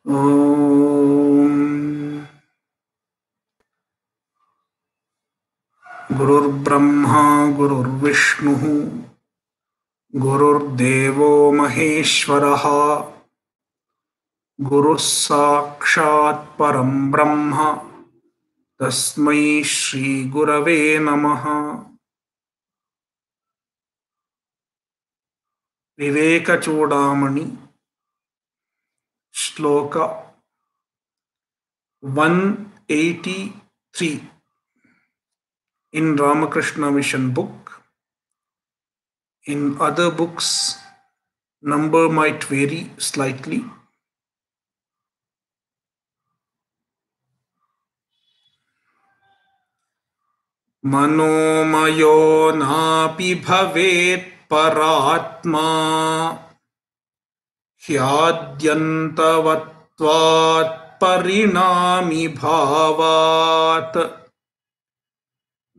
ॐ गुरुर्ब्रह्मा गुरुर्विष्णुः गुरुर्देवो महेश्वरः गुरुः साक्षात् परं ब्रह्म तस्मै श्रीगुरवे नमः। विवेकचूडामणि श्लोक 183 in Ramakrishna Mission book. In other books, number might vary slightly. मनोमयो नापि भवेत् परात्मा ह्याद्यन्तवत्वात् परिणामि भावात्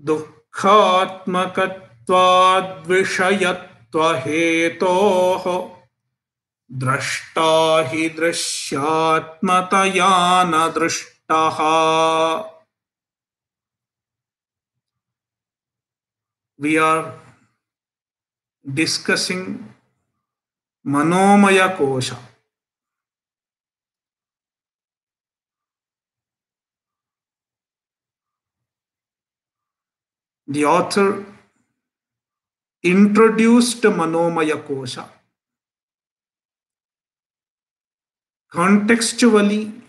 दुःखात्मकत्वाद्विषयत्वहेतोः द्रष्टा हि दृश्यात्मतया न दृष्टः। We are discussing Manomaya Kosha. The author introduced Manomaya Kosha. Contextually,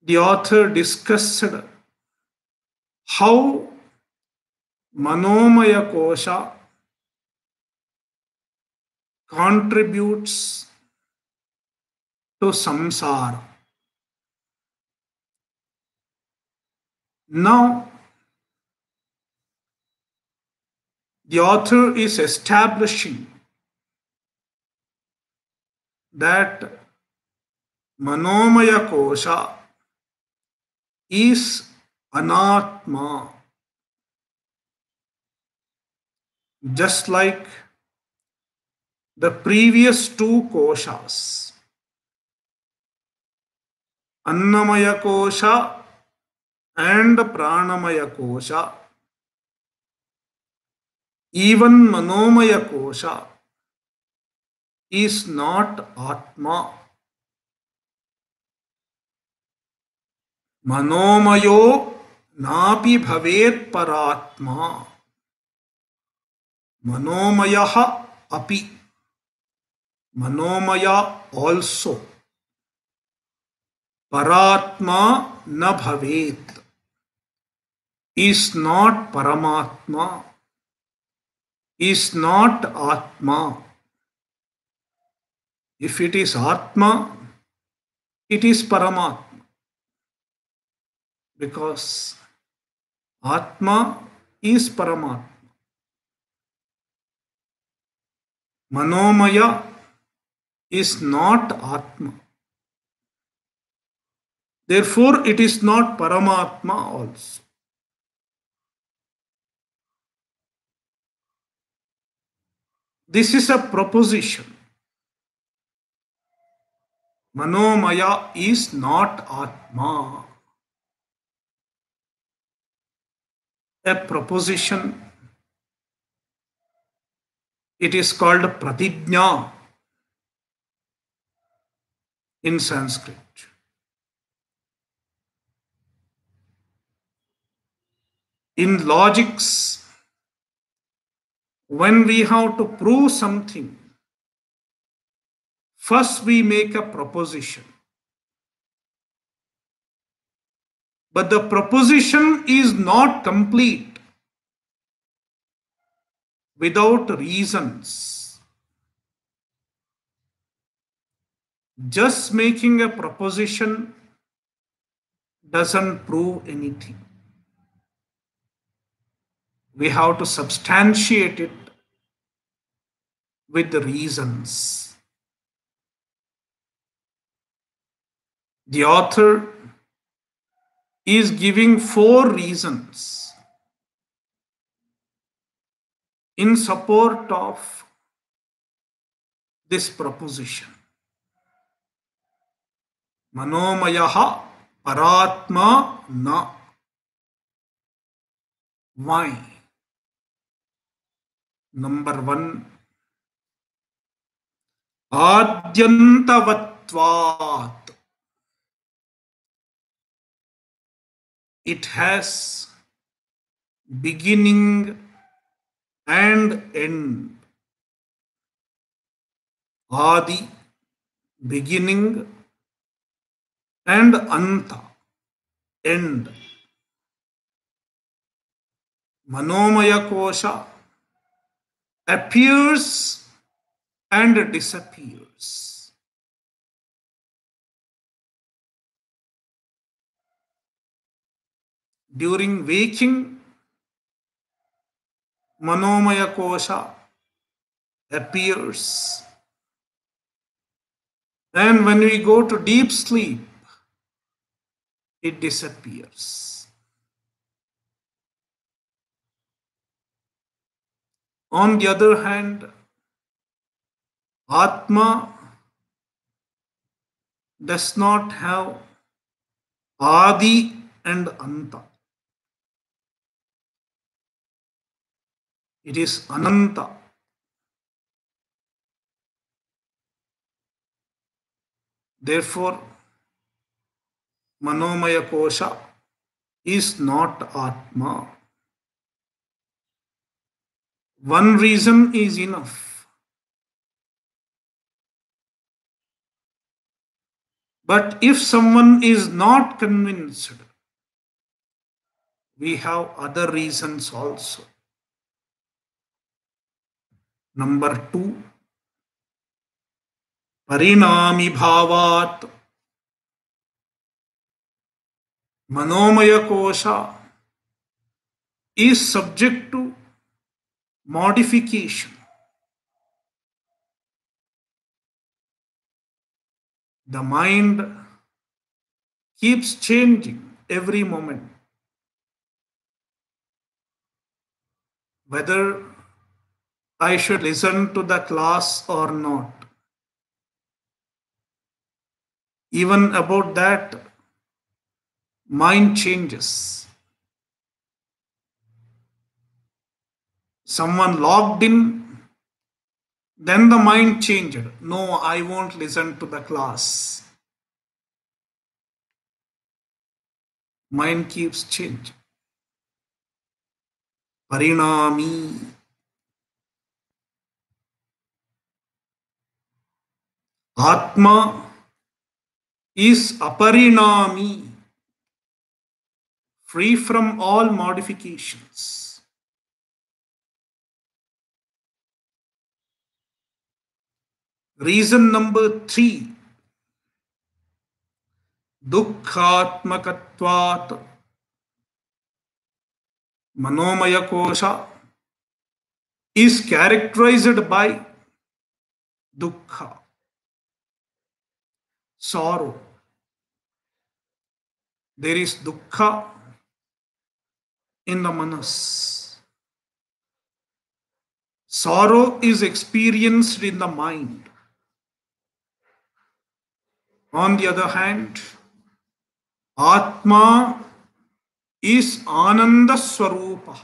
the author discussed how Manomaya Kosha contributes to samsara. Now, the author is establishing that Manomaya Kosha is anatma, just like the previous two koshas, Annamaya Kosha and Pranamaya Kosha. Even Manomaya Kosha is not Atma. Manomayo napi bhavet paratma. Manomayaha api. Manomaya also. Paratma na bhavet. Is not Paramatma. Is not Atma. If it is Atma, it is Paramatma. Because Atma is Paramatma. Manomaya is not Atma. Therefore, it is not Paramatma also. This is a proposition. Manomaya is not Atma. A proposition. It is called Pratijna in Sanskrit. In logics, when we have to prove something, first we make a proposition. But the proposition is not complete without reasons. Just making a proposition doesn't prove anything. We have to substantiate it with the reasons. The author is giving 4 reasons in support of this proposition. Manomayaha paratma na. Why? Number one, adyantavatvat. It has beginning and end. Adi, beginning, and anta, end. Manomaya kosha appears and disappears. During waking, Manomaya kosha appears. And when we go to deep sleep, it disappears. On the other hand, Atma does not have Adi and Anta. It is Ananta. Therefore, Manomaya Kosha is not Atma. One reason is enough. But if someone is not convinced, we have other reasons also. Number two, Parinami Bhavat. Manomaya Kosha is subject to modification. The mind keeps changing every moment. Whether I should listen to the class or not. Even about that, mind changes. Someone logged in, then the mind changed. No, I won't listen to the class. Mind keeps changing. Parinami. Atma is aparinami, free from all modifications. Reason number three, dukkhatmakatvat. Manomaya kosha is characterized by dukkha, sorrow. There is dukkha in the manas. Sorrow is experienced in the mind. On the other hand, Atma is Ananda Swarupa.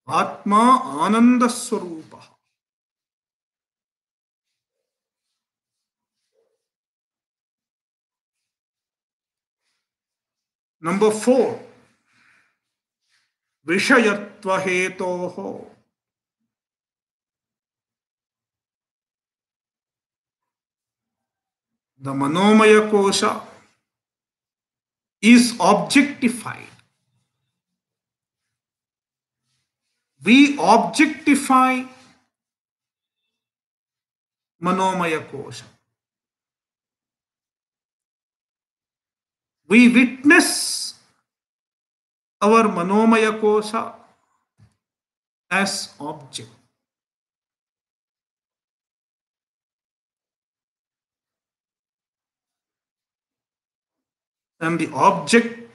Atma Ananda Swarupa. Number four, Vishayatva Hetoho. The Manomaya Kosha is objectified. We objectify Manomaya Kosha. We witness our Manomaya Kosha as object. And the object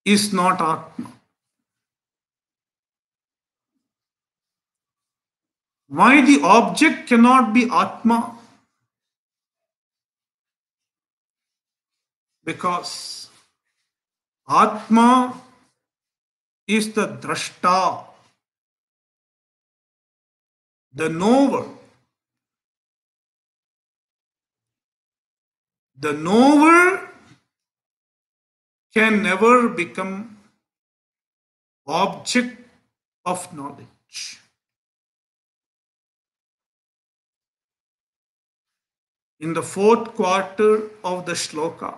is not Atma. Why the object cannot be Atma? Because Atma is the drashta, the knower. The knower can never become object of knowledge. In the fourth quarter of the shloka,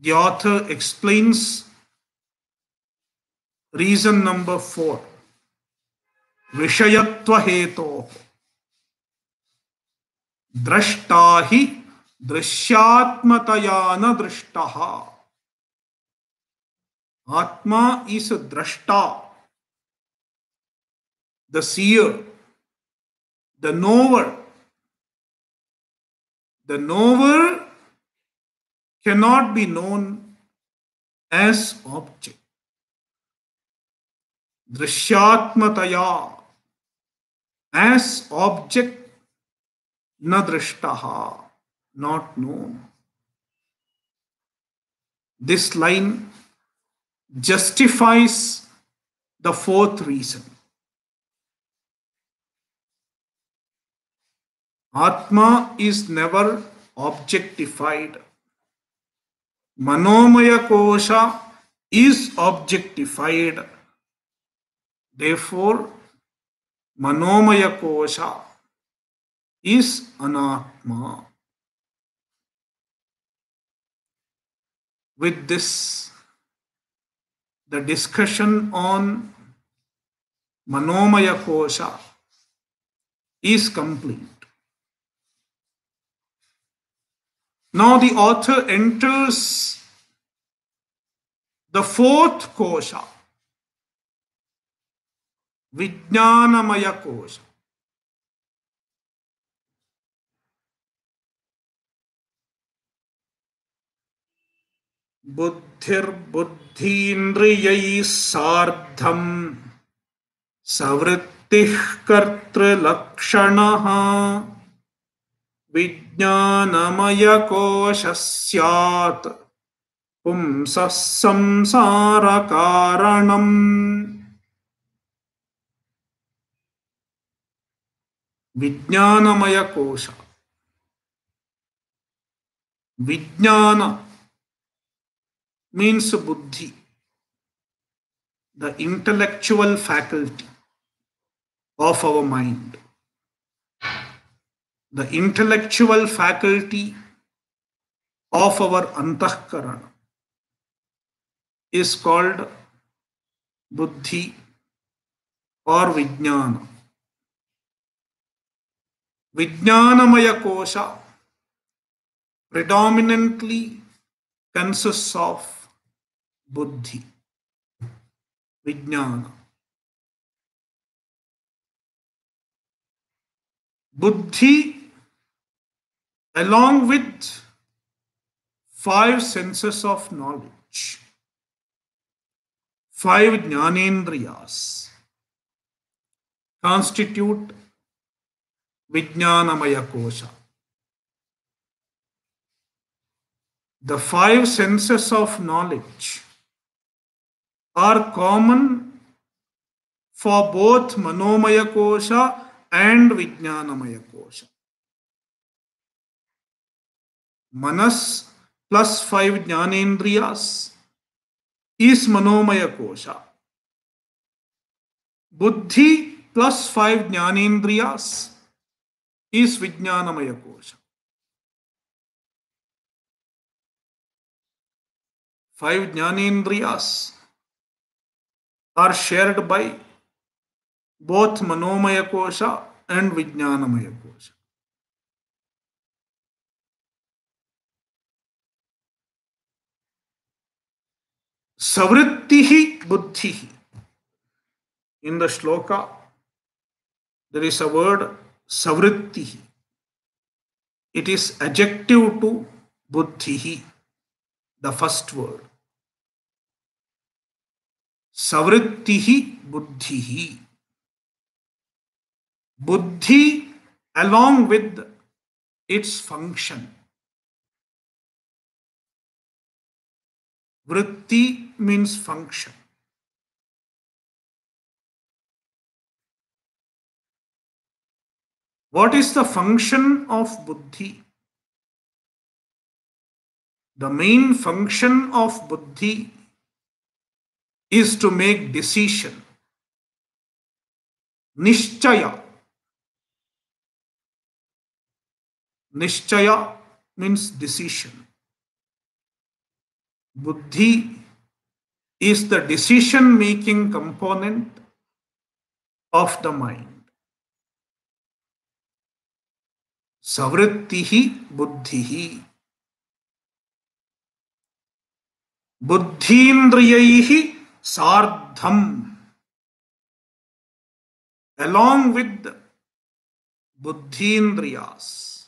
the author explains reason number 4. Vishayatva heto. Drashtahi drishyatmatayana drishtaha. Atma is a drashta, the seer, the knower. The knower cannot be known as object. Drishyatmataya, as object, na drishtaha, not known. This line justifies the fourth reason. Atma is never objectified. Manomaya kosha is objectified. Therefore, Manomaya kosha is anatma. With this, the discussion on Manomaya kosha is complete. Now the author enters the fourth kosha, Vijnanamaya kosha. Buddhir-buddhindriyai sardham savrittih kartrilakshanaha Vijnanamaya kosha syat pumsas samsara karanam. Vijnanamaya kosha. Vijnana means buddhi, the intellectual faculty of our mind. The intellectual faculty of our antahkarana is called buddhi or vijnana. Vijnanamaya kosha predominantly consists of buddhi, vijnana. Buddhi, along with 5 senses of knowledge, 5 jnanendriyas, constitute Vijnanamaya kosha. The 5 senses of knowledge are common for both Manomaya kosha and Vijnanamaya kosha. Manas plus 5 jnanendriyas is Manomaya kosha. Buddhi plus 5 jnanendriyas is Vijnanamaya kosha. 5 jnanendriyas are shared by both Manomaya kosha and Vijnanamaya kosha. Savrittihi buddhihi. In the shloka, there is a word savrittihi. It is adjective to buddhihi, the first word. Savrittihi buddhihi. Buddhi along with its function. Vritti means function. What is the function of buddhi? The main function of buddhi is to make decision. Nishchaya. Nishchaya means decision. Buddhi is the decision making component of the mind. Savrittihi buddhihi. Buddhindriyaihi sardham. Along with buddhindriyas.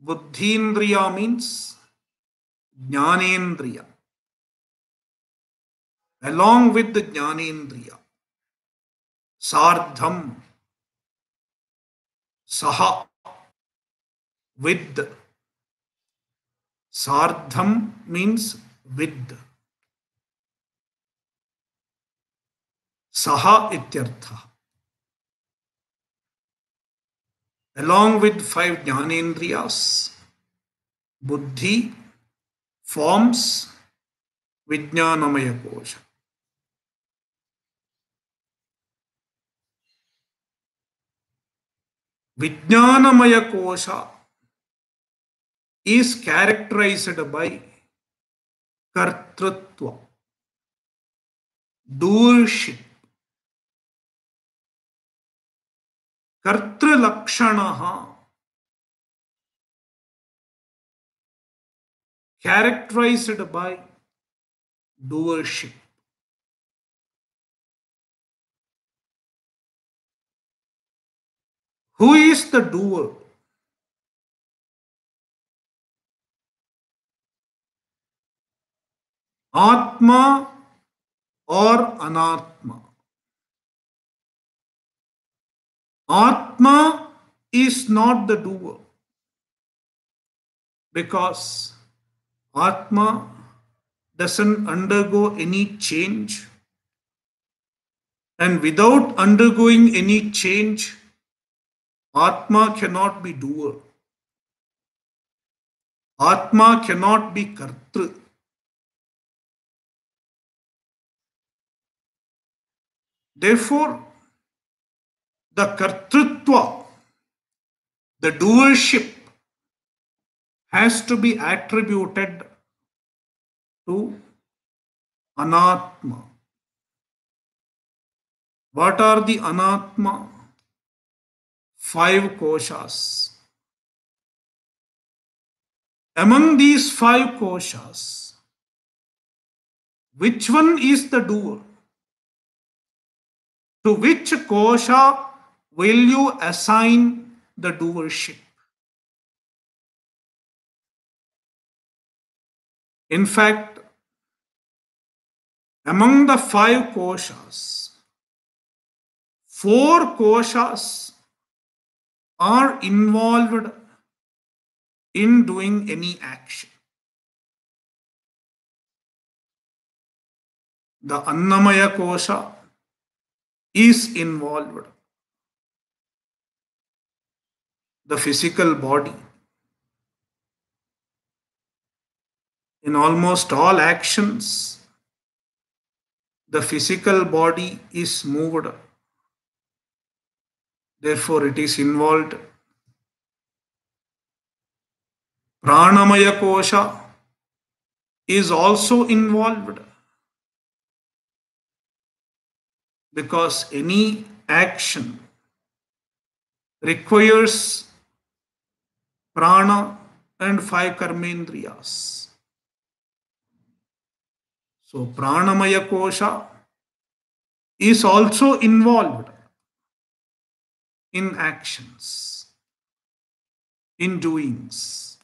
Buddhindriya means jnanendriya. Along with the jnanendriya. Sardham. Saha. With. Sardham means with. Saha ityartha. Along with five jnanendriyas, buddhi forms Vijnanamaya kosha. Vijnanamaya kosha is characterized by kartrutva, doership. Kartralakshanaha, characterized by doership. Who is the doer? Atma or Anatma? Atma is not the doer because Atma doesn't undergo any change, and without undergoing any change, Atma cannot be doer. Atma cannot be kartru. Therefore, the kartrutva, the doership, has to be attributed to Anatma. What are the Anatma? Five koshas. Among these five koshas, which one is the doer? To which kosha will you assign the doership? In fact, among the five koshas, four koshas are involved in doing any action. The Annamaya kosha is involved. The physical body. In almost all actions, the physical body is moved. Therefore, it is involved. Pranamaya kosha is also involved because any action requires prana and five karmendriyas. So, pranamaya kosha is also involved in actions, in doings.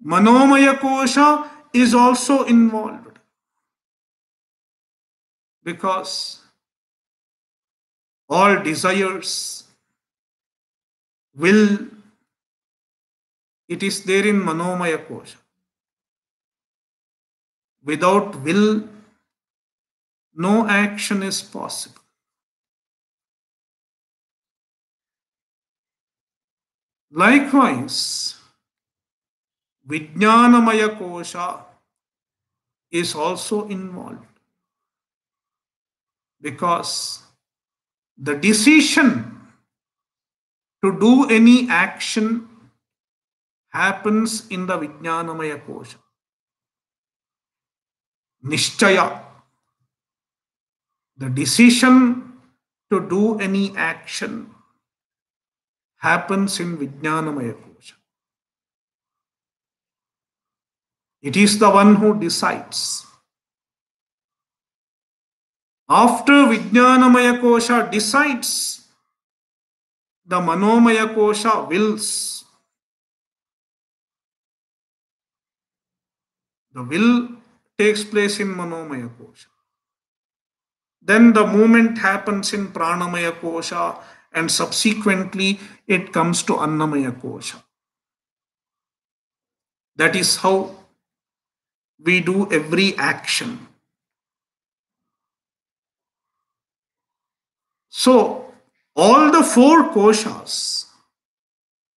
Manomaya kosha is also involved because all desires, will, it is there in Manomaya kosha. Without will, no action is possible. Likewise, Vijnanamaya Kosha is also involved because the decision to do any action happens in the Vijnanamaya Kosha. Nishchaya, the decision to do any action happens in Vijnanamaya Kosha. It is the one who decides. After Vijnanamaya Kosha decides, the Manomaya Kosha wills. The will takes place in Manomaya Kosha. Then the movement happens in Pranamaya Kosha, and subsequently it comes to Annamaya Kosha. That is how we do every action. So, all the four koshas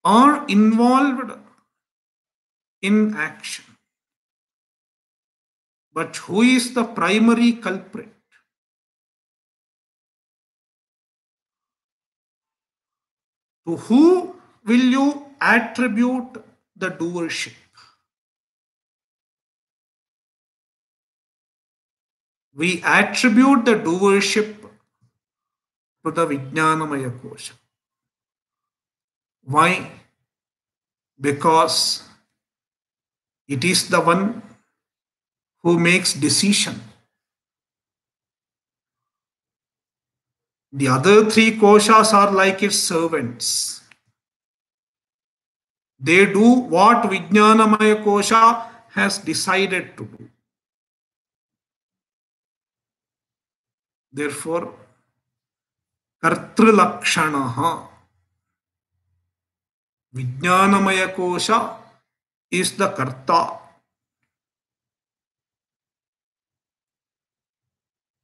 are involved in action. But who is the primary culprit? To who will you attribute the doership? We attribute the doership to the Vijnanamaya Kosha. Why? Because it is the one who makes decision. The other three koshas are like its servants. They do what Vijnanamaya Kosha has decided to do. Therefore, Kartrilakshanaha, Vijnanamaya Kosha is the Karta.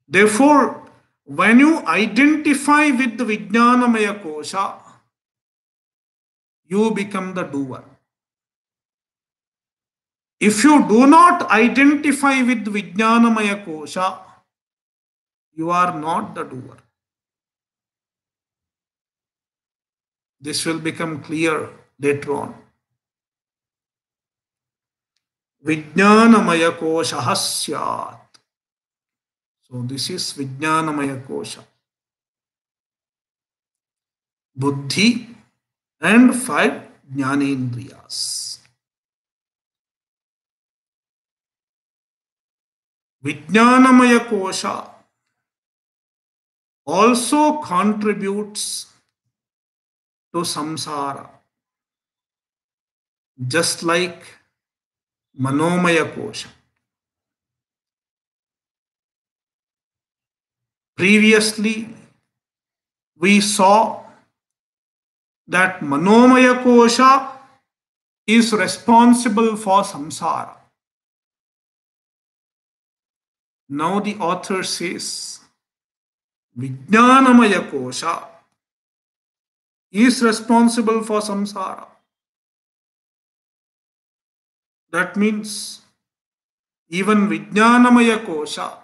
Therefore, when you identify with the Vijnanamaya Kosha, you become the doer. If you do not identify with Vijnanamaya Kosha, you are not the doer. This will become clear later on. Vijnanamaya Kosha Hasyat. So this is Vijnanamaya Kosha. Buddhi and 5 Jnanendriyas. Vijnanamaya Kosha also contributes to samsara, just like Manomaya Kosha. Previously, we saw that Manomaya Kosha is responsible for samsara. Now the author says Vijnanamaya Kosha is responsible for samsara. That means even Vijnanamaya Kosha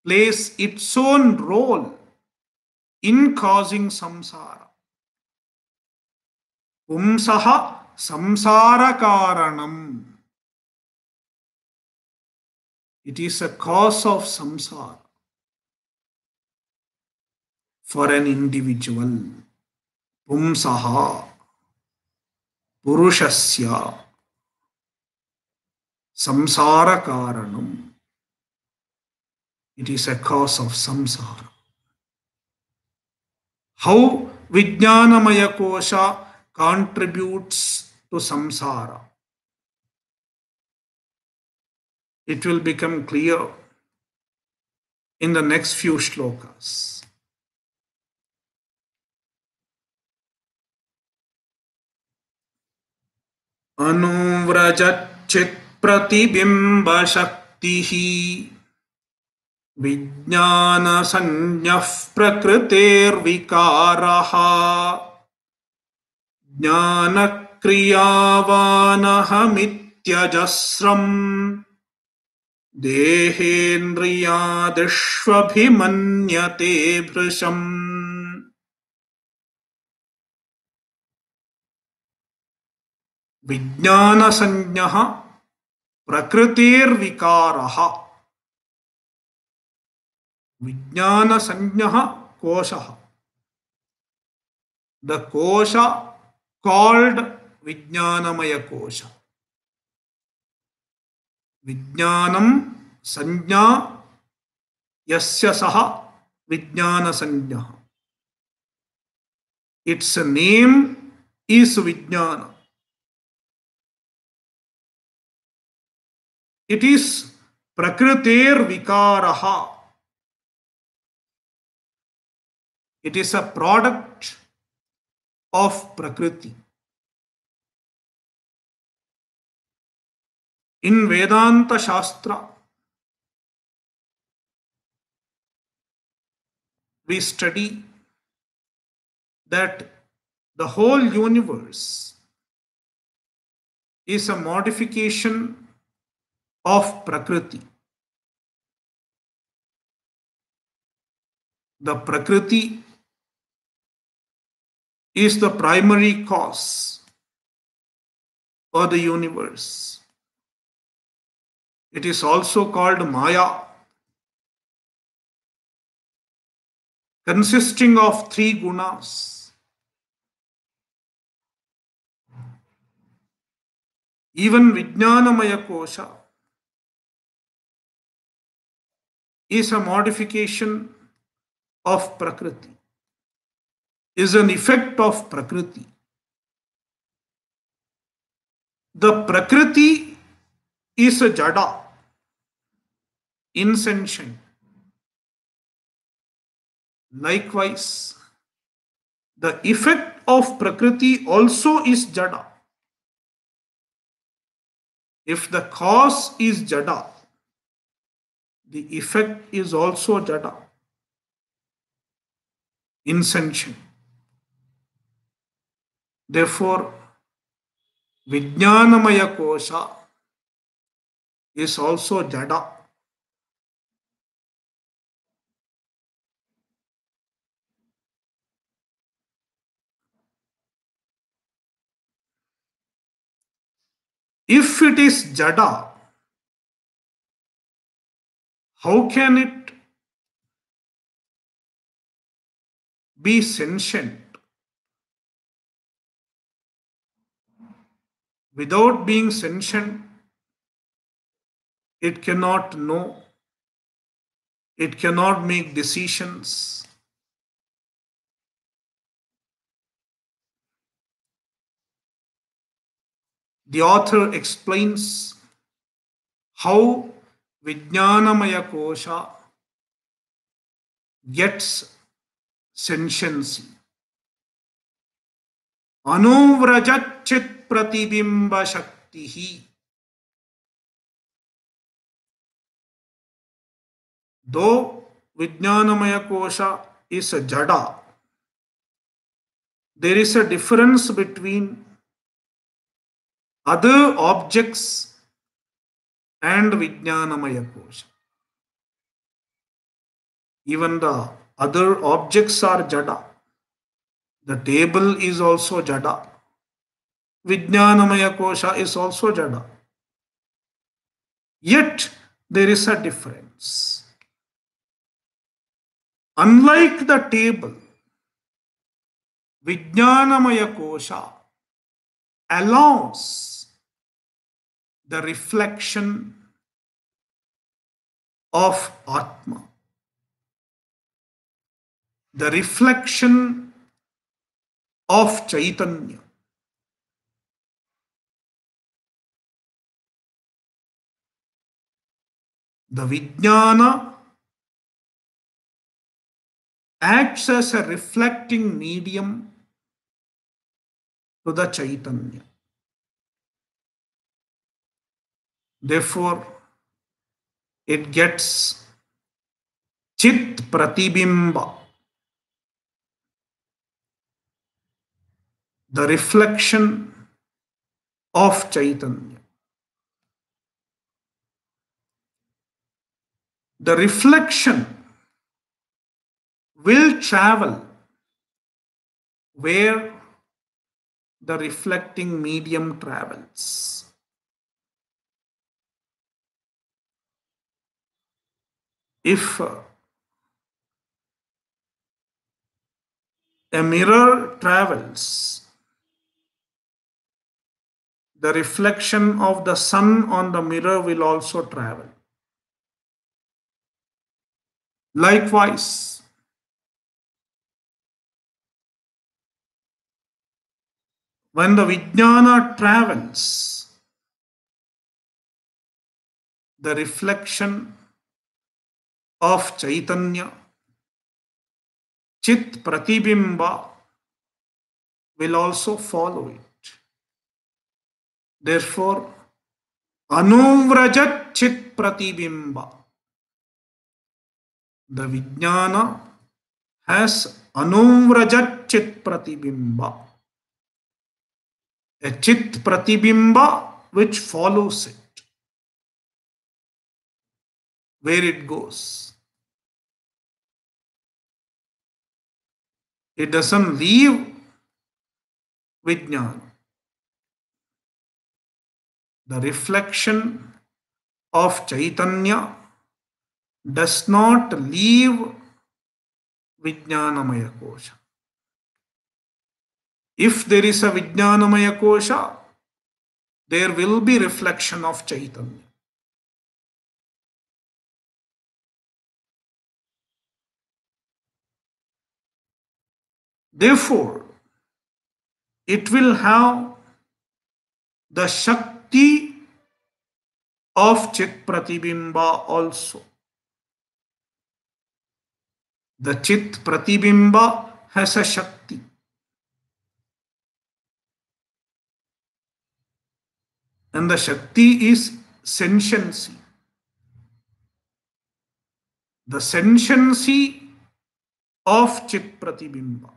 plays its own role in causing samsara. Pumsaha samsara karanam. It is a cause of samsara for an individual. Pumsaha purushasya samsara karanam. It is a cause of samsara. How Vijnanamaya Kosha contributes to samsara? It will become clear in the next few shlokas. Anuvrajat chit pratibimba Shaktihi Vijnana Sanyah Prakritervikaraha Jnana-kriyavanahamit-yajasram Dehendriyadishvabhimanyate bhrisham. Vijnana-sanyah Prakritir-vikaraha. Vijnana-sanyah kosha. The kosha called Vijnanamaya kosha. Vijnanam sanya yasya saha Vijnana sanya. Its name is Vijnana. It is Prakritir Vikaraha. It is a product of Prakriti. In Vedanta Shastra, we study that the whole universe is a modification of Prakriti. The Prakriti is the primary cause of the universe. It is also called Maya, consisting of three gunas. Even Vijnanamaya Kosha is a modification of Prakriti, is an effect of Prakriti. The Prakriti is a jada, insentient. Likewise, the effect of Prakriti also is jada. If the cause is jada, the effect is also jada, insentient. Therefore, Vijnanamaya Kosha is also jada. If it is jada, how can it be sentient? Without being sentient, it cannot know, it cannot make decisions. The author explains how Vijnanamaya Kosha gets sentiency. Anuvrajachit pratibimba shaktihi. Though Vijnanamaya Kosha is a jada, there is a difference between other objects and Vijnanamaya Kosha. Even the other objects are jada. The table is also jada. Vijnanamaya Kosha is also jada. Yet there is a difference. Unlike the table, Vijnanamaya Kosha allows the reflection of Atma, the reflection of Chaitanya. The Vijnana acts as a reflecting medium to the Chaitanya. Therefore, it gets Chit Pratibimba, the reflection of Chaitanya. The reflection will travel where the reflecting medium travels. If a mirror travels, the reflection of the sun on the mirror will also travel. Likewise, when the Vijnana travels, the reflection of Chaitanya, Chit Pratibimba, will also follow it. Therefore, Anuvrajat Chit Pratibimba. The Vijnana has Anuvrajat Chit Pratibimba. A Chit Pratibimba which follows it, where it goes. It doesn't leave Vijnana. The reflection of Chaitanya does not leave Vijnanamaya Kosha. If there is a Vijnanamaya Kosha, there will be reflection of Chaitanya. Therefore, it will have the Shakti of Chit Pratibimba also. The Chit Pratibimba has a Shakti. And the Shakti is sentiency. The sentiency of Chit Pratibimba.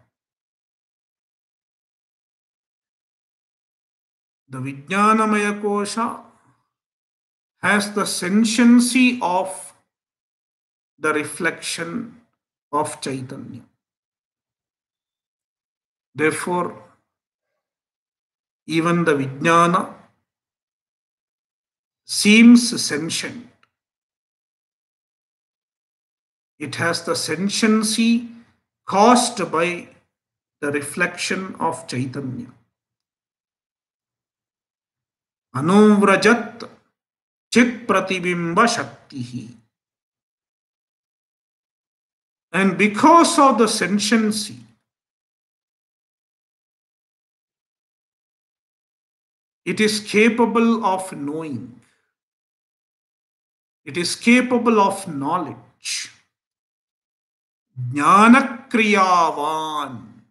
The Vijnanamaya Kosha has the sentiency of the reflection of Chaitanya. Therefore, even the Vijnana seems sentient. It has the sentiency caused by the reflection of Chaitanya. Anuvrajat Chit Pratibimba Shaktihi. And because of the sentiency, it is capable of knowing. It is capable of knowledge. Jnanakriyavan.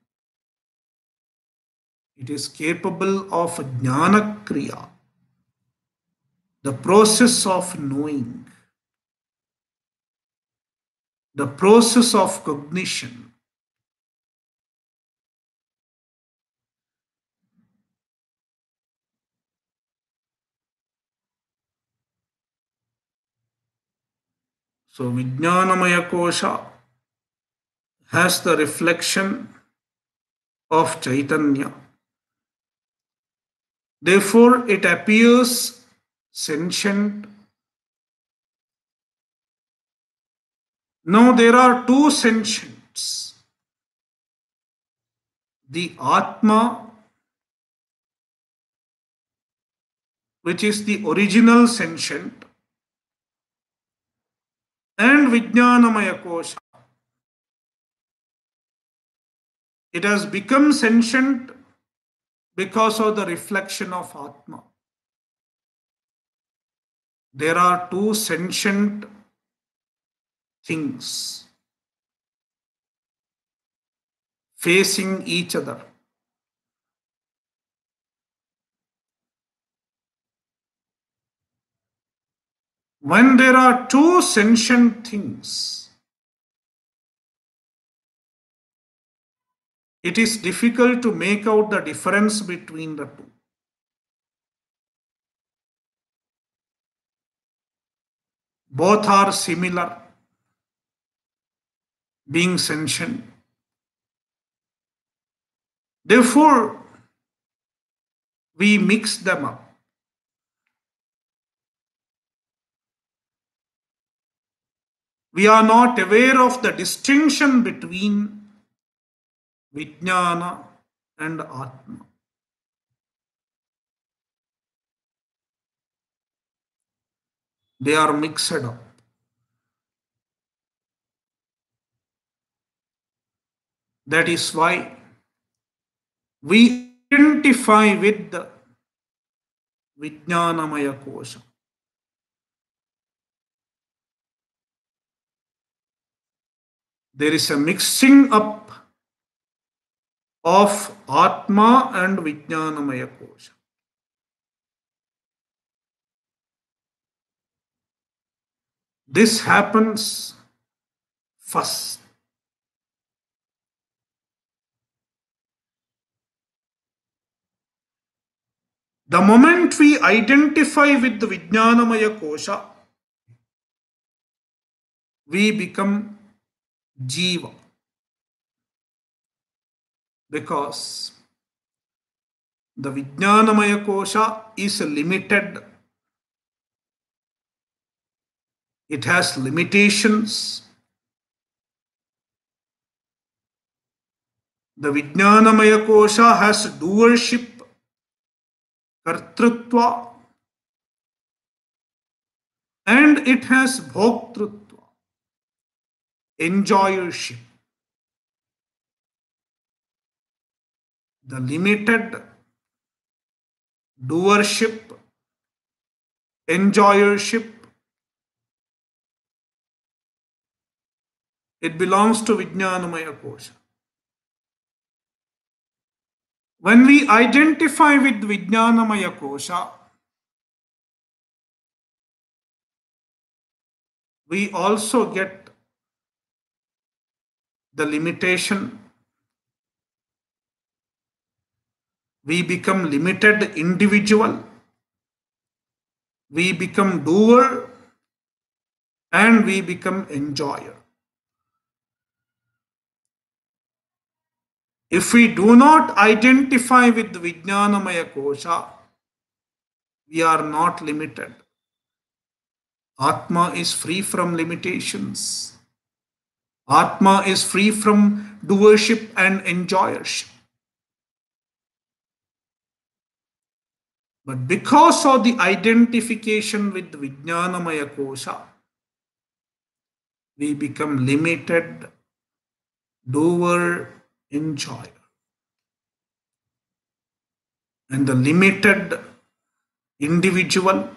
It is capable of Jnanakriya, the process of knowing, the process of cognition. So Vijnanamaya Kosha has the reflection of Chaitanya. Therefore, it appears sentient. Now, there are two sentients. The Atma, which is the original sentient, and Vijnanamaya Kosha. It has become sentient because of the reflection of Atma. There are two sentient things facing each other. When there are two sentient things, it is difficult to make out the difference between the two. Both are similar, being sentient. Therefore, we mix them up. We are not aware of the distinction between Vijnana and Atma. They are mixed up. That is why we identify with the Vijnanamaya Kosha. There is a mixing up of Atma and Vijnanamaya Kosha. This happens first. The moment we identify with the Vijnanamaya Kosha, we become Jiva. Because the Vijnanamaya Kosha is limited. It has limitations. The Vijnanamaya Kosha has doership, kartrutva, and it has bhoktrutva, enjoyership. The limited doership, enjoyership, it belongs to Vijnanamaya Kosha. When we identify with Vijnanamaya Kosha, we also get the limitation. We become limited individual. We become doer and we become enjoyer. If we do not identify with the Vijnanamaya Kosha, we are not limited. Atma is free from limitations. Atma is free from doership and enjoyership. But because of the identification with the Vijnanamaya Kosha, we become limited, doer, enjoyer. And the limited individual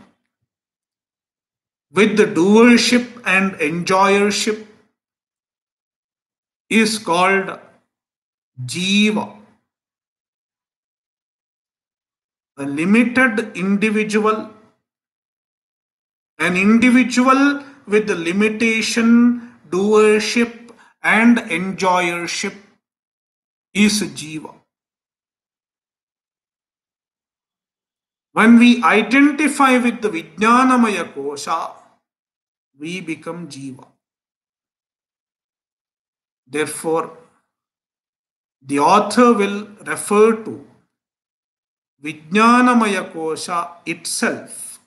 with the doership and enjoyership is called Jiva. A limited individual, an individual with the limitation, doership and enjoyership is Jiva. When we identify with the Vijnanamaya Kosha, we become Jiva. Therefore, the author will refer to Vijnanamaya Kosha itself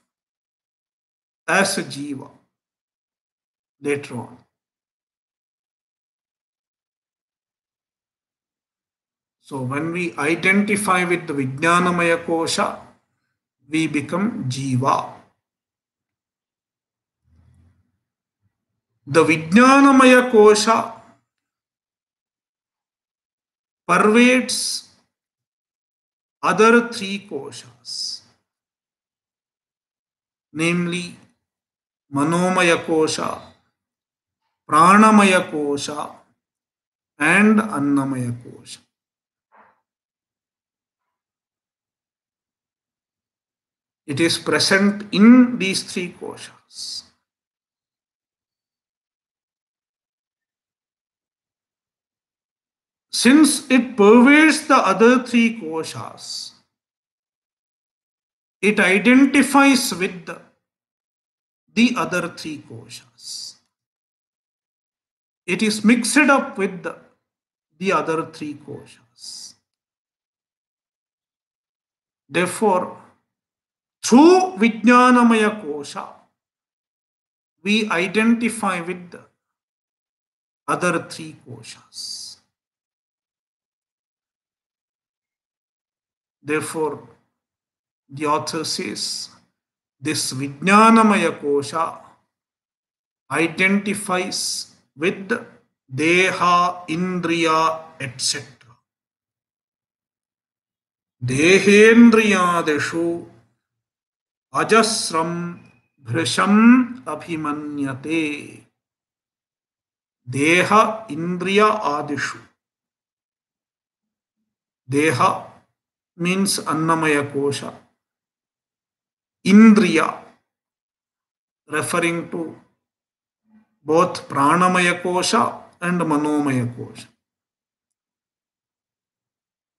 as a Jiva later on. So when we identify with the Vijnanamaya Kosha, we become Jiva. The Vijnanamaya Kosha pervades other three koshas, namely Manomaya Kosha, Pranamaya Kosha, and Annamaya Kosha. It is present in these three koshas. Since it pervades the other three koshas, it identifies with the other three koshas. It is mixed up with the other three koshas. Therefore, through Vijnanamaya kosha, we identify with the other three koshas. Therefore, the author says this Vijnanamaya kosha identifies with Deha, Indriya, etc. Dehendriyadeshu Ajasram Bhrisham Abhimanyate. Deha, Indriya, Adishu. Deha means Annamaya kosha. Indriya, referring to both Pranamaya kosha and Manomaya kosha.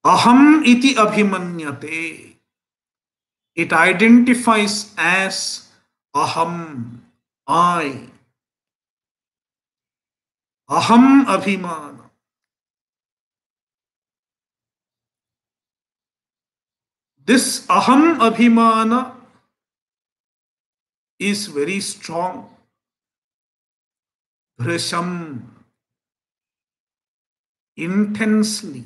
Aham iti abhimanyate. It identifies as aham, I. Aham abhimana. This aham abhimana is very strong. Bhrisham, intensely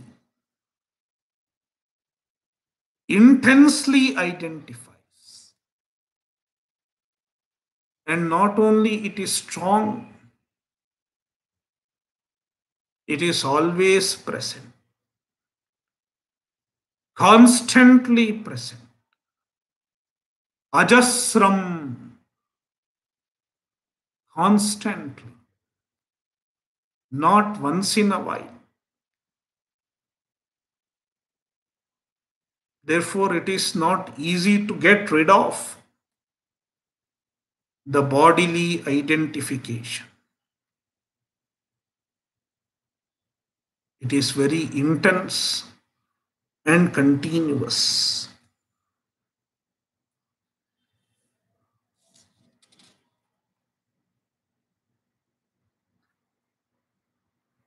identifies. And not only it is strong, it is always present, constantly present. Ajasram, constantly, not once in a while. Therefore, it is not easy to get rid of the bodily identification. It is very intense and continuous.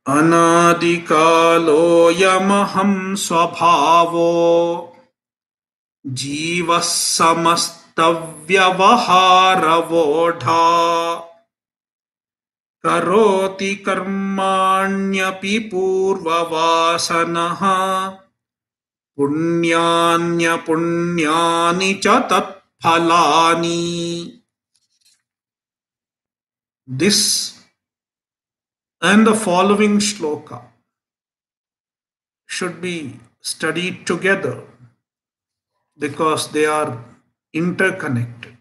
Anadikaloyamaham swabhavo जीवः समस्तव्यवहारवोढा करोति कर्माण्यपि पूर्ववासनः पुण्यान्यपुण्यानि च तत्फलानि. This and the following shloka should be studied together because they are interconnected.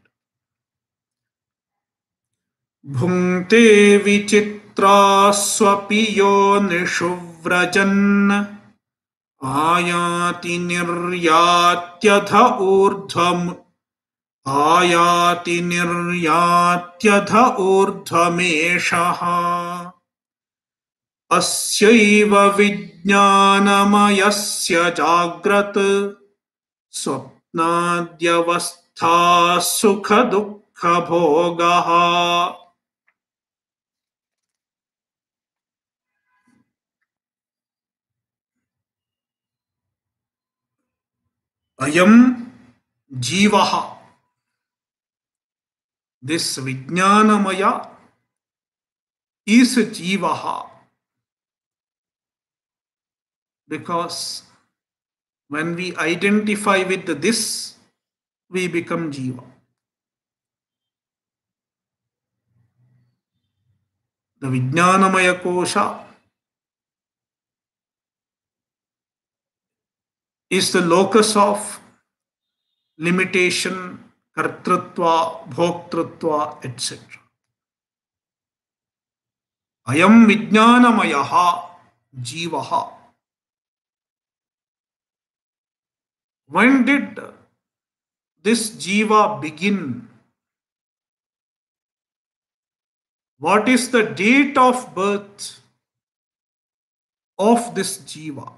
Bhungte vichitrasvapi yonishu vrajan ayati niryatyadha urdhvam urdhvameshaha asyaiva vijnanamayasya jagrat स्वप्नाद्यवस्था सुख दुःख भोगः. Ayam Jivaha. This Vijnanamaya is Jivaha. Because when we identify with this, we become Jiva. The Vijnanamaya kosha is the locus of limitation, kartrutva, bhoktrutva, etc. Ayam Vijnanamayaha Jivaha. When did this Jiva begin? What is the date of birth of this jiva.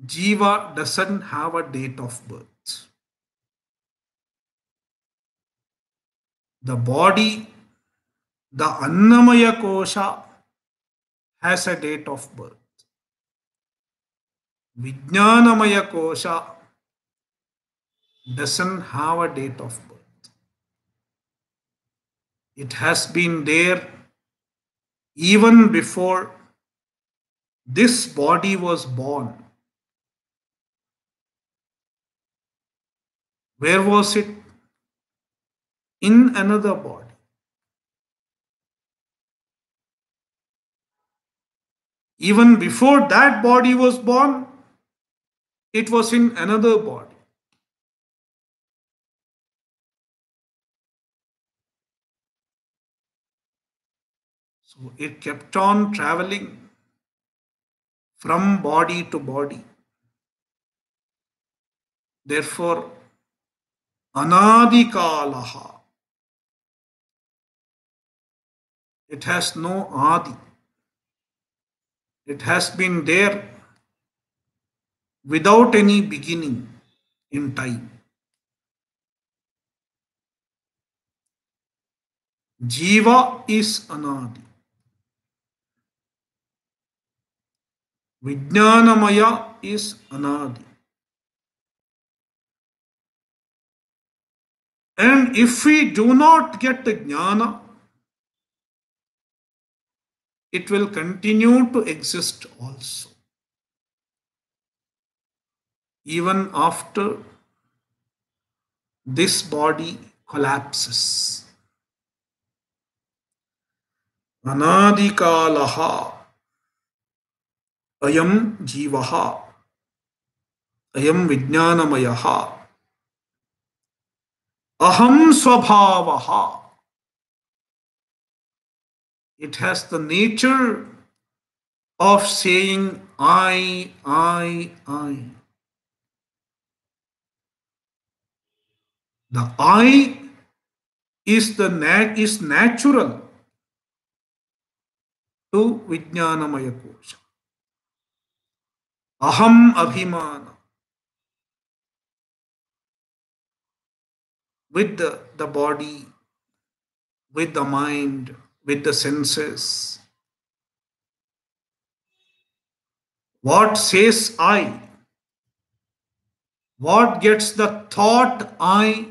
Jiva doesn't have a date of birth. The body, the Annamaya Kosha, has a date of birth. Vijnanamaya Kosha doesn't have a date of birth. It has been there even before this body was born. Where was it? In another body. Even before that body was born, it was in another body. So it kept on traveling from body to body. Therefore, Anadikalaha. It has no Adi. It has been there without any beginning in time. Jiva is Anadi. Vijnanamaya is Anadi. And if we do not get the jnana, it will continue to exist also. Even after this body collapses. Anadikalaha ayam jivaha ayam vijnanamayaha aham swabhavaha. It has the nature of saying I. The I is is natural to Vijnanamaya Kosha. Aham Abhimana. With the body, with the mind, with the senses. What says I? What gets the thought I?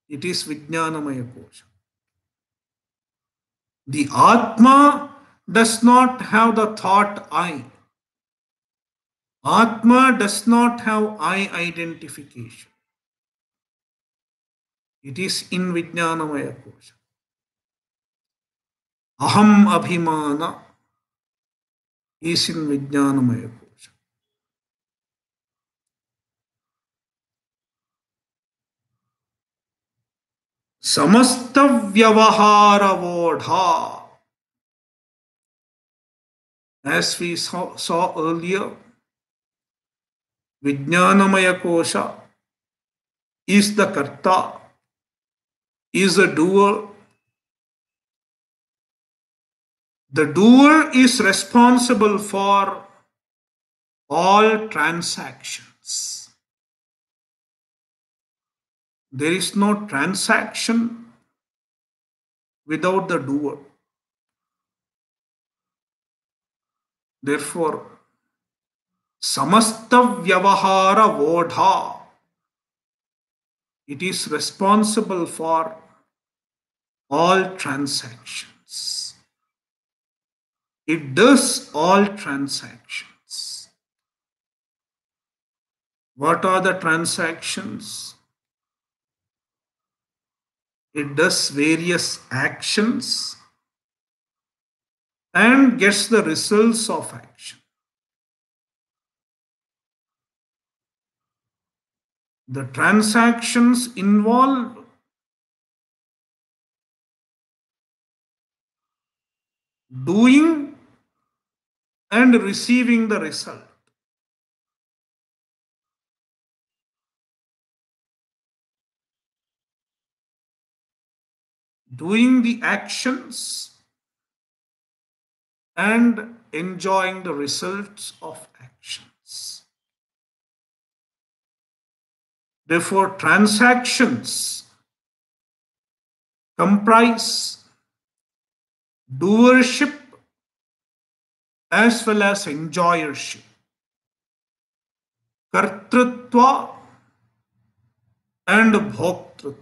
It is Vijnanamaya Kosha. The Atma does not have the thought I. Atma does not have I identification. It is in Vijnanamaya Kosha. Aham Abhimana is in Vijnanamaya Kosha. Samasta Vyavahara Vodha. As we saw earlier, Vijnanamaya Kosha is the Karta, is a doer. The doer is responsible for all transactions. There is no transaction without the doer. Therefore, Samasta Vyavahara Vodha. It is responsible for all transactions. It does all transactions. What are the transactions? It does various actions and gets the results of action. The transactions involve doing and receiving the result. Doing the actions and enjoying the results of actions. Therefore, transactions comprise doership as well as enjoyership, kartrutva and bhoktrutva.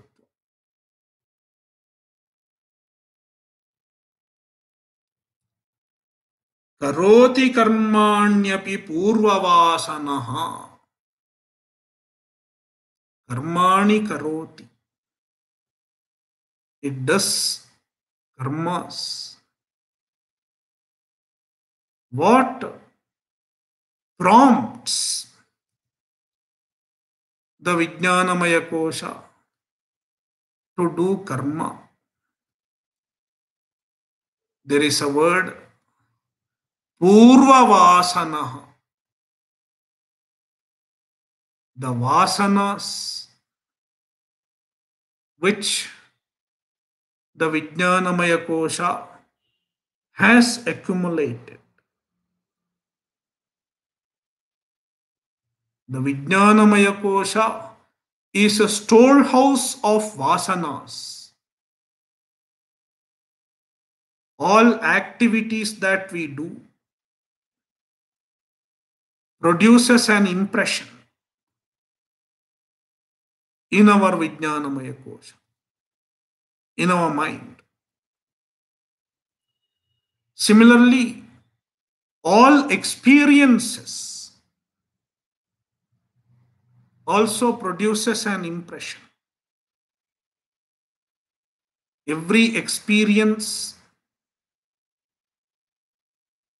Karoti karmanyaphi purvavasanaha. Karmani karoti. It does karmas. What prompts the Vijnanamaya Kosha to do karma? There is a word purvavasanaha. The vasanas which the Vijnanamaya Kosha has accumulated. The Vijnanamaya Kosha is a storehouse of vasanas. All activities that we do produces an impression in our Vijnanamaya Kosha, in our mind. Similarly, all experiences also produces an impression. Every experience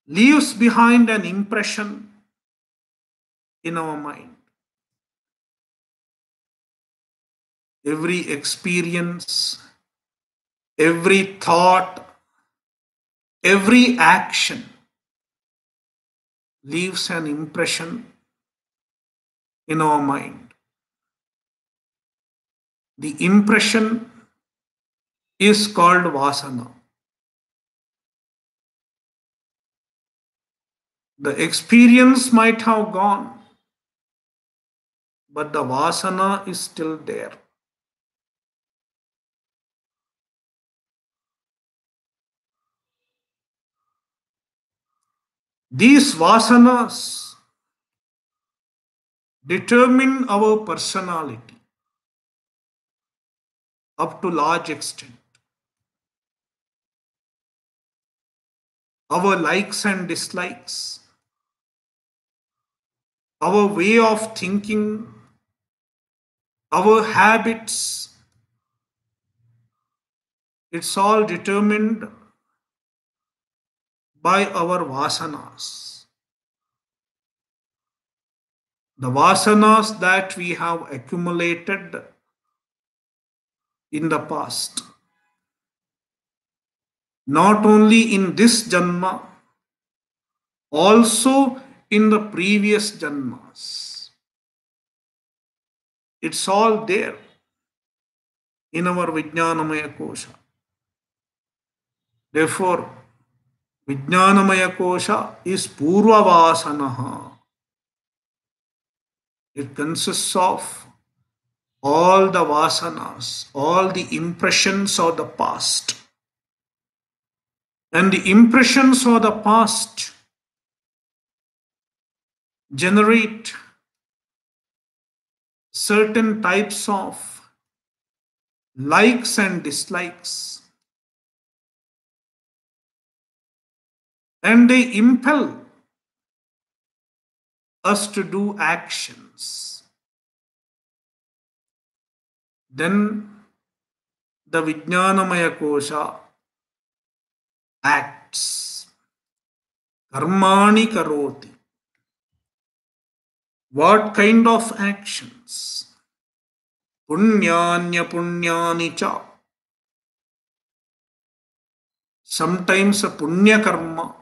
leaves behind an impression in our mind. Every experience, every thought, every action leaves an impression in our mind. The impression is called vasana. The experience might have gone, but the vasana is still there. These vasanas determine our personality up to large extent. Our likes and dislikes, our way of thinking, our habits, it's all determined by our vasanas. The vasanas that we have accumulated in the past. Not only in this Janma, also in the previous Janmas. It's all there in our Vijnanamaya Kosha. Therefore, Vijnanamaya Kosha is Purvavasanaha. It consists of all the vasanas, all the impressions of the past. And the impressions of the past generate certain types of likes and dislikes. And they impel us to do actions. Then the Vijnanamaya Kosha acts. Karmani karoti. What kind of actions? Punyanya punyani cha. Sometimes a punya karma.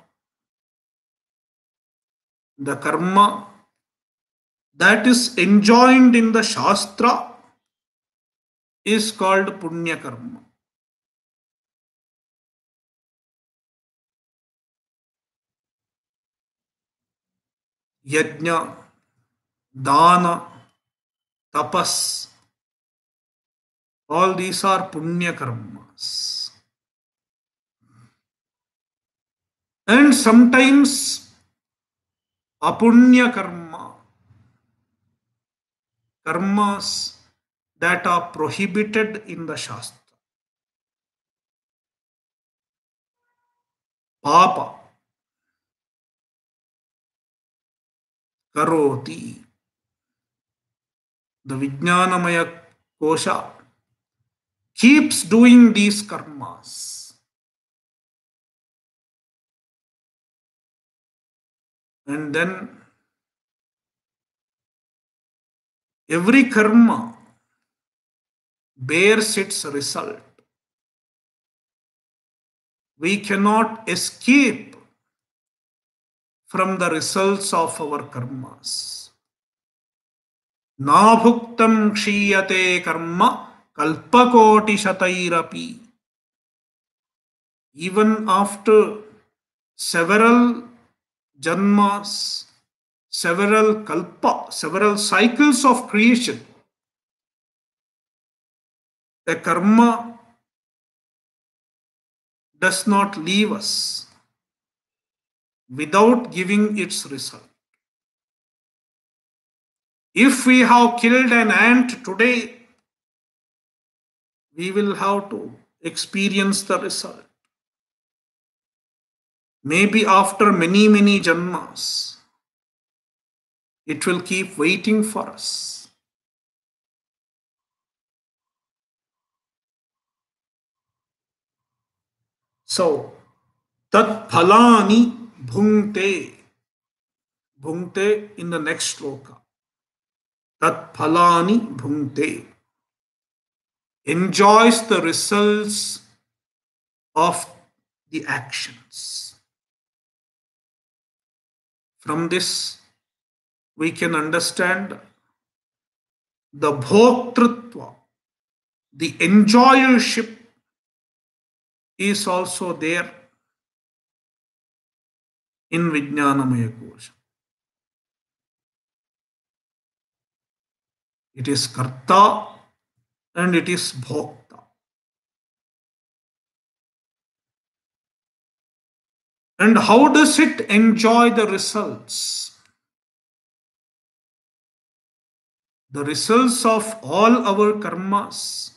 The karma that is enjoined in the Shastra is called punya karma. yajna, dana, tapas, all these are punya karmas. And sometimes apunya karma, karmas that are prohibited in the Shastra. Papa, karoti, the Vijnanamaya kosha keeps doing these karmas. And then every karma bears its result. We cannot escape from the results of our karmas. Nabhuktam kshiyate karma kalpakoti shatairapi. Even after several janmas, several kalpa, several cycles of creation, the karma does not leave us without giving its result. If we have killed an ant today, we will have to experience the result. Maybe after many, many janmas, it will keep waiting for us. So, tat phalani bhungte, bhungte in the next sloka. Tat phalani bhungte, enjoys the results of the actions. From this, we can understand the bhoktrutva, the enjoyership is also there in Vijnanamaya Kosha. It is karta and it is bhokta. And how does it enjoy the results? The results of all our karmas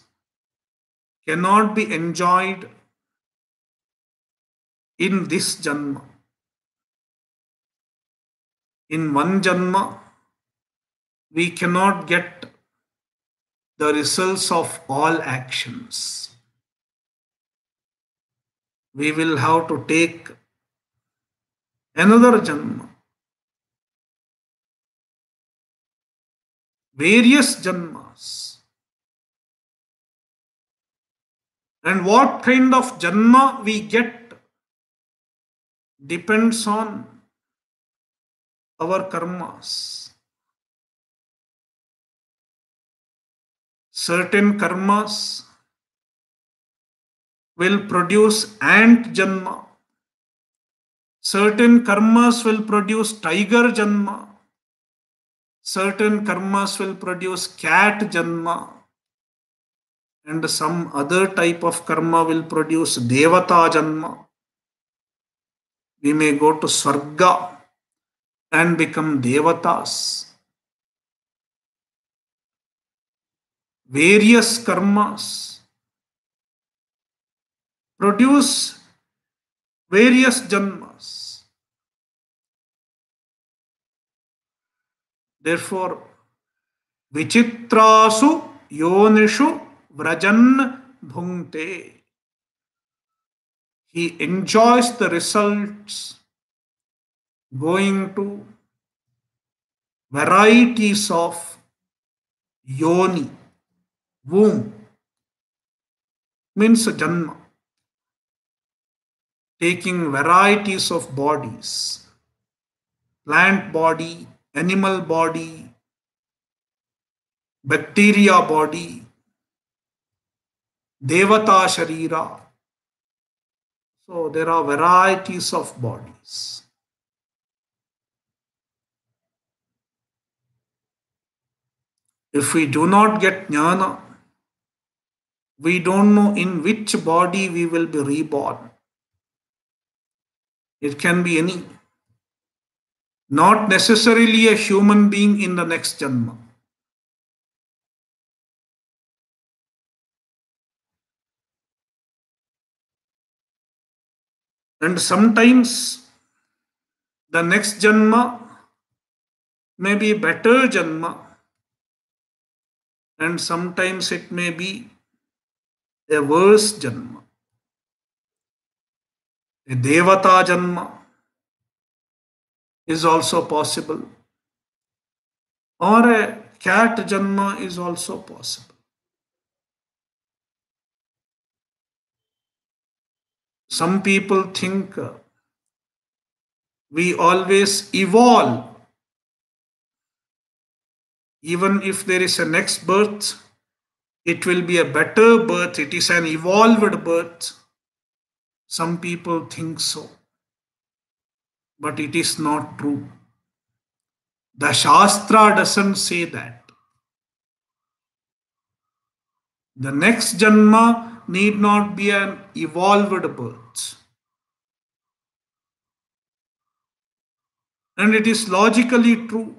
cannot be enjoyed in this janma. In one janma, we cannot get the results of all actions. We will have to take another janma, various janmas. And what kind of janma we get depends on our karmas. Certain karmas will produce ant janma. Certain karmas will produce tiger janma. Certain karmas will produce cat janma. And some other type of karma will produce devata janma. We may go to Swarga and become devatas. Various karmas produce various janmas. Therefore, vichitrasu yonishu vrajan bhungte. He enjoys the results going to varieties of yoni, womb, means janma, taking varieties of bodies, plant body, animal body, bacteria body, devata sharira. So there are varieties of bodies. If we do not get jnana, we don't know in which body we will be reborn. It can be any, not necessarily a human being in the next janma. And sometimes the next janma may be better janma, and sometimes it may be a worse janma, a devata janma is also possible, or a cat janma is also possible. Some people think we always evolve. Even if there is a next birth, it will be a better birth, it is an evolved birth. Some people think so, but it is not true. The Shastra doesn't say that. The next Janma need not be an evolved birth. And it is logically true,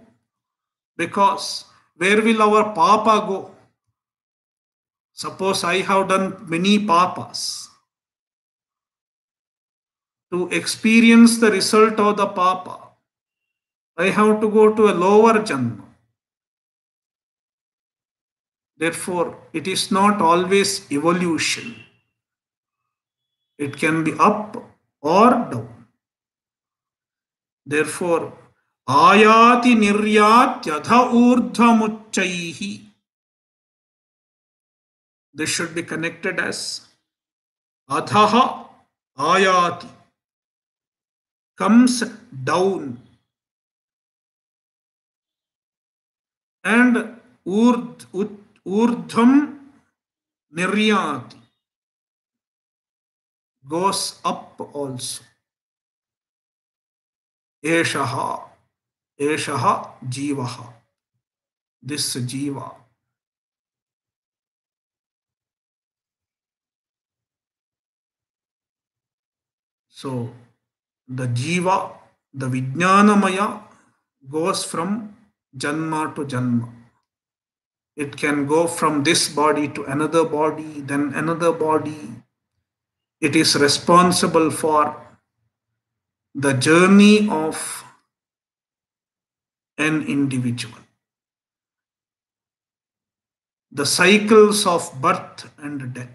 because where will our Papa go? Suppose I have done many Papas. To experience the result of the Papa, I have to go to a lower Janma. Therefore, it is not always evolution. It can be up or down. Therefore, ayati niryat yatha urdhvamuchaihi. This should be connected as adhaha ayati, comes down, and urdhvam niryati, goes up also. Eshaha, eshaha jivaha, this jiva. So the jiva, the vijnanamaya, goes from janma to janma. It can go from this body to another body, then another body. It is responsible for the journey of an individual. The cycles of birth and death.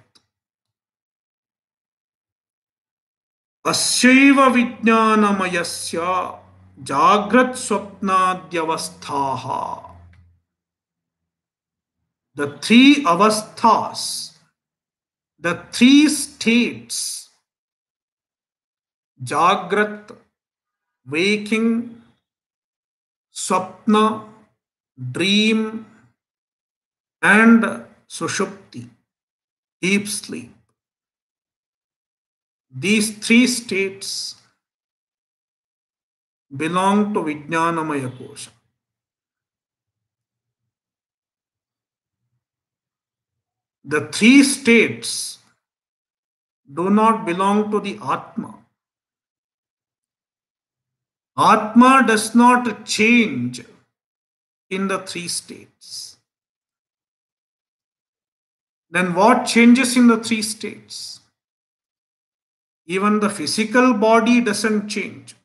Asyaiva vijnanamayasya jagrat swapnadyavasthaha. The three avasthas, the three states, Jagrat, waking, Swapna, dream, and Sushupti, deep sleep. These three states belong to Vijnanamaya Kosha. The three states do not belong to the Atma. Atma does not change in the three states. Then what changes in the three states? Even the physical body doesn't change.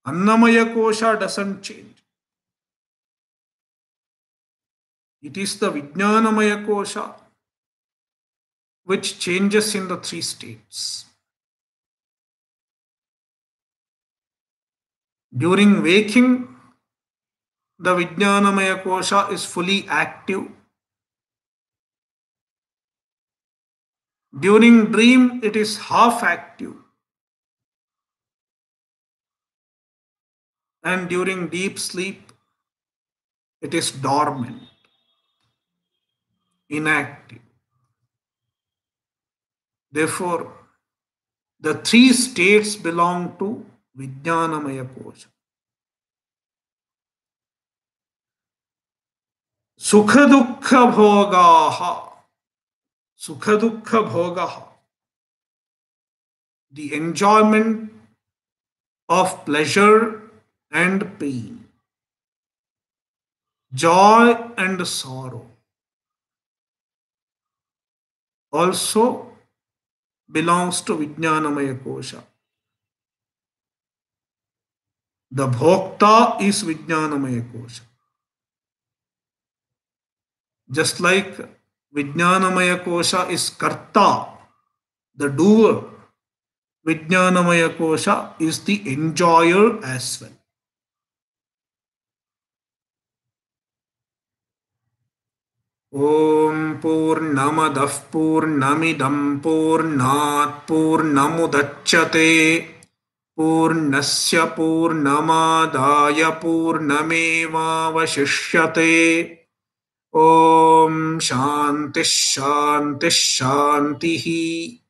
Annamaya Kosha doesn't change. It is the Vijnanamaya Kosha which changes in the three states. During waking, the Vijnanamaya Kosha is fully active. During dream, it is half active. And during deep sleep, it is dormant, inactive. Therefore, the three states belong to Vijnanamaya Kosha. Sukha dukkha bhogaha. Sukha dukkha bhogaha. The enjoyment of pleasure and pain, joy and sorrow also belongs to Vijnanamaya Kosha. The Bhokta is Vijnanamaya Kosha. Just like Vijnanamaya Kosha is Karta, the doer, Vijnanamaya Kosha is the enjoyer as well. Om Purnamadah Purnamidam Purnat Purnamudachyate Purnasya Purnamadaya Purnamevavashishyate. Om Shanti Shanti Shanti.